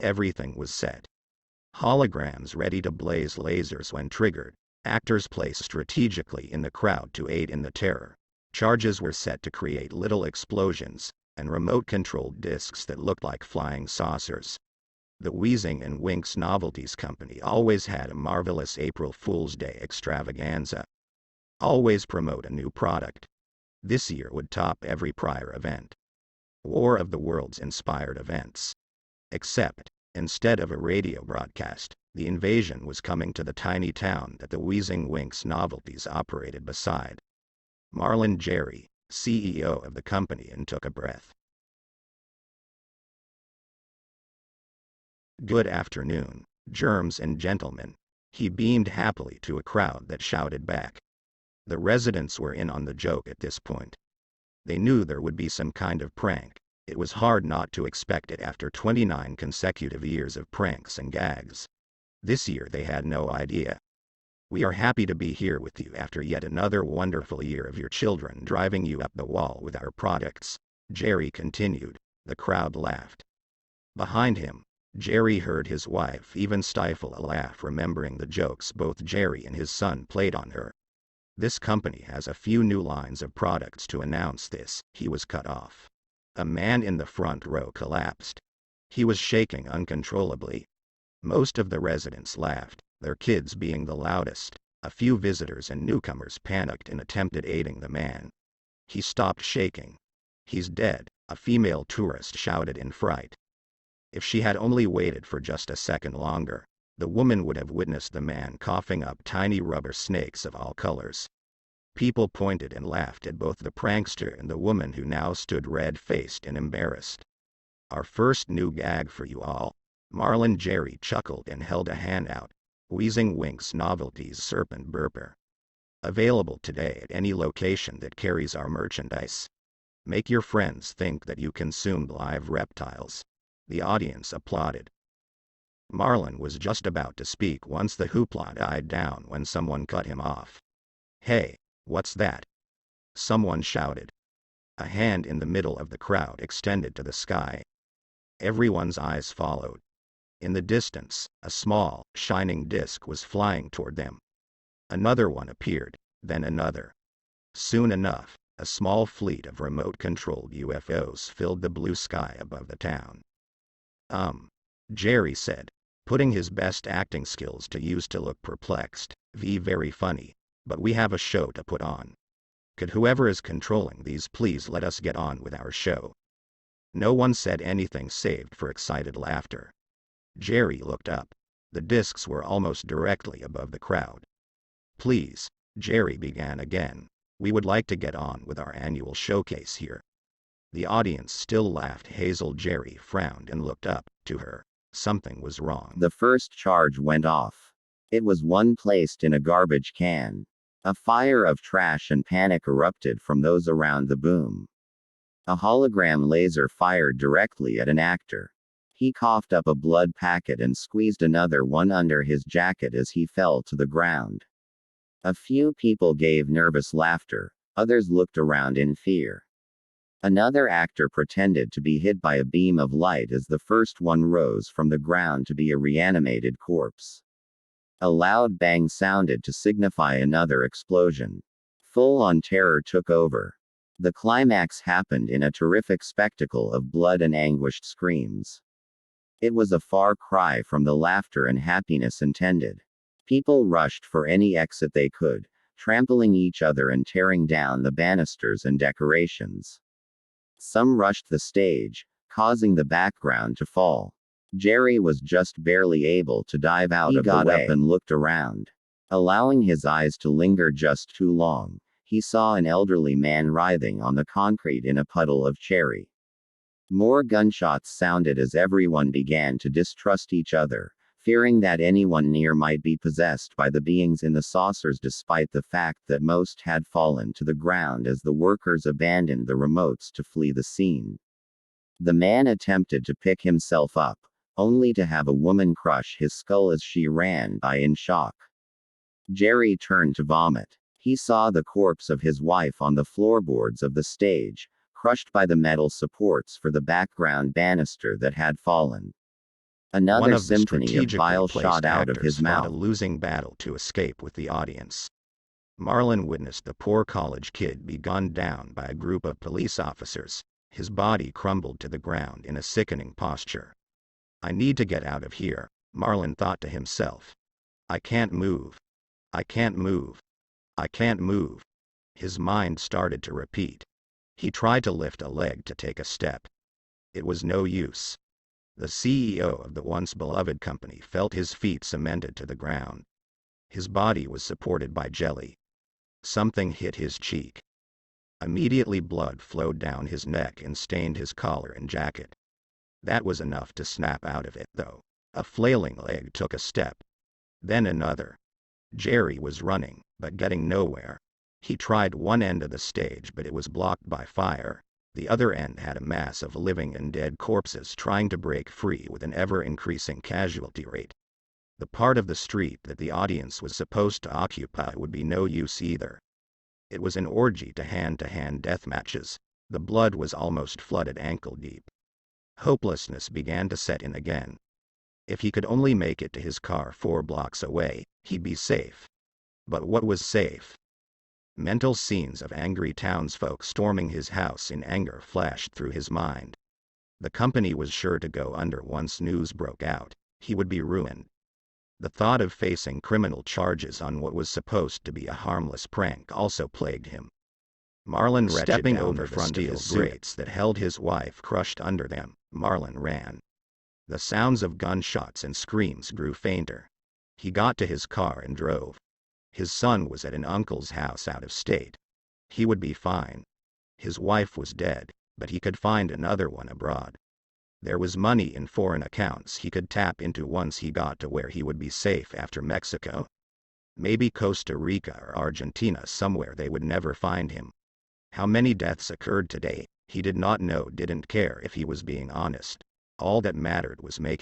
Everything was set. Holograms ready to blaze lasers when triggered, actors placed strategically in the crowd to aid in the terror. Charges were set to create little explosions, and remote-controlled discs that looked like flying saucers. The Wheezing and Winks Novelties Company always had a marvelous April Fool's Day extravaganza. Always promote a new product. This year would top every prior event. War of the Worlds inspired events. Except, instead of a radio broadcast, the invasion was coming to the tiny town that the Wheezing Winks Novelties operated beside. Marlon Jerry, CEO of the company, and took a breath. "Good afternoon, germs and gentlemen," he beamed happily to a crowd that shouted back. The residents were in on the joke at this point. They knew there would be some kind of prank. It was hard not to expect it after 29 consecutive years of pranks and gags. This year they had no idea. "We are happy to be here with you after yet another wonderful year of your children driving you up the wall with our products," Jerry continued. The crowd laughed. Behind him, Jerry heard his wife even stifle a laugh, remembering the jokes both Jerry and his son played on her. "This company has a few new lines of products to announce this." He was cut off. A man in the front row collapsed. He was shaking uncontrollably. Most of the residents laughed, their kids being the loudest. A few visitors and newcomers panicked and attempted aiding the man. He stopped shaking. "He's dead," a female tourist shouted in fright. If she had only waited for just a second longer, the woman would have witnessed the man coughing up tiny rubber snakes of all colors. People pointed and laughed at both the prankster and the woman, who now stood red-faced and embarrassed. "Our first new gag for you all." Marlon Jerry chuckled and held a hand out. "Wheezing Winks Novelties Serpent Burper. Available today at any location that carries our merchandise. Make your friends think that you consumed live reptiles." The audience applauded. Marlon was just about to speak once the hoopla died down when someone cut him off. "Hey, what's that?" someone shouted. A hand in the middle of the crowd extended to the sky. Everyone's eyes followed. In the distance, a small, shining disc was flying toward them. Another one appeared, then another. Soon enough, a small fleet of remote-controlled UFOs filled the blue sky above the town. Jerry said, putting his best acting skills to use to look perplexed. Very funny, but we have a show to put on. Could whoever is controlling these please let us get on with our show?" No one said anything saved for excited laughter. Jerry looked up. The discs were almost directly above the crowd. "Please," Jerry began again, "we would like to get on with our annual showcase here." The audience still laughed. Hazel Jerry frowned and looked up to her. Something was wrong. The first charge went off. It was one placed in a garbage can. A fire of trash and panic erupted from those around the boom. A hologram laser fired directly at an actor. He coughed up a blood packet and squeezed another one under his jacket as he fell to the ground. A few people gave nervous laughter, others looked around in fear. Another actor pretended to be hit by a beam of light as the first one rose from the ground to be a reanimated corpse. A loud bang sounded to signify another explosion. Full-on terror took over. The climax happened in a terrific spectacle of blood and anguished screams. It was a far cry from the laughter and happiness intended. People rushed for any exit they could, trampling each other and tearing down the banisters and decorations. Some rushed the stage, causing the background to fall. Jerry was just barely able to dive out of the way. He got up and looked around. Allowing his eyes to linger just too long, he saw an elderly man writhing on the concrete in a puddle of cherry. More gunshots sounded as everyone began to distrust each other, fearing that anyone near might be possessed by the beings in the saucers, despite the fact that most had fallen to the ground as the workers abandoned the remotes to flee the scene. The man attempted to pick himself up, only to have a woman crush his skull as she ran by in shock. Jerry turned to vomit. He saw the corpse of his wife on the floorboards of the stage, crushed by the metal supports for the background banister that had fallen. One Another of the symphony of strategically bile placed shot out of actors his fought a mouth. losing battle to escape with the audience. Marlon witnessed the poor college kid be gunned down by a group of police officers. His body crumbled to the ground in a sickening posture. I need to get out of here, Marlon thought to himself. I can't move. I can't move. I can't move. His mind started to repeat. He tried to lift a leg to take a step. It was no use. The CEO of the once beloved company felt his feet cemented to the ground. His body was supported by jelly. Something hit his cheek. Immediately blood flowed down his neck and stained his collar and jacket. That was enough to snap out of it, though. A flailing leg took a step. Then another. Jerry was running, but getting nowhere. He tried one end of the stage, but it was blocked by fire. The other end had a mass of living and dead corpses trying to break free with an ever-increasing casualty rate. The part of the street that the audience was supposed to occupy would be no use either. It was an orgy to hand death matches. The blood was almost flooded ankle deep. Hopelessness began to set in again. If he could only make it to his car 4 blocks away, he'd be safe. But what was safe? Mental scenes of angry townsfolk storming his house in anger flashed through his mind. The company was sure to go under once news broke out. He would be ruined. The thought of facing criminal charges on what was supposed to be a harmless prank also plagued him. Marlon stepping over the steel grates that held his wife crushed under them, Marlon ran. The sounds of gunshots and screams grew fainter. He got to his car and drove. His son was at an uncle's house out of state. He would be fine. His wife was dead, but he could find another one abroad. There was money in foreign accounts he could tap into once he got to where he would be safe after Mexico. Maybe Costa Rica or Argentina, somewhere they would never find him. How many deaths occurred today, he did not know, didn't care if he was being honest. All that mattered was making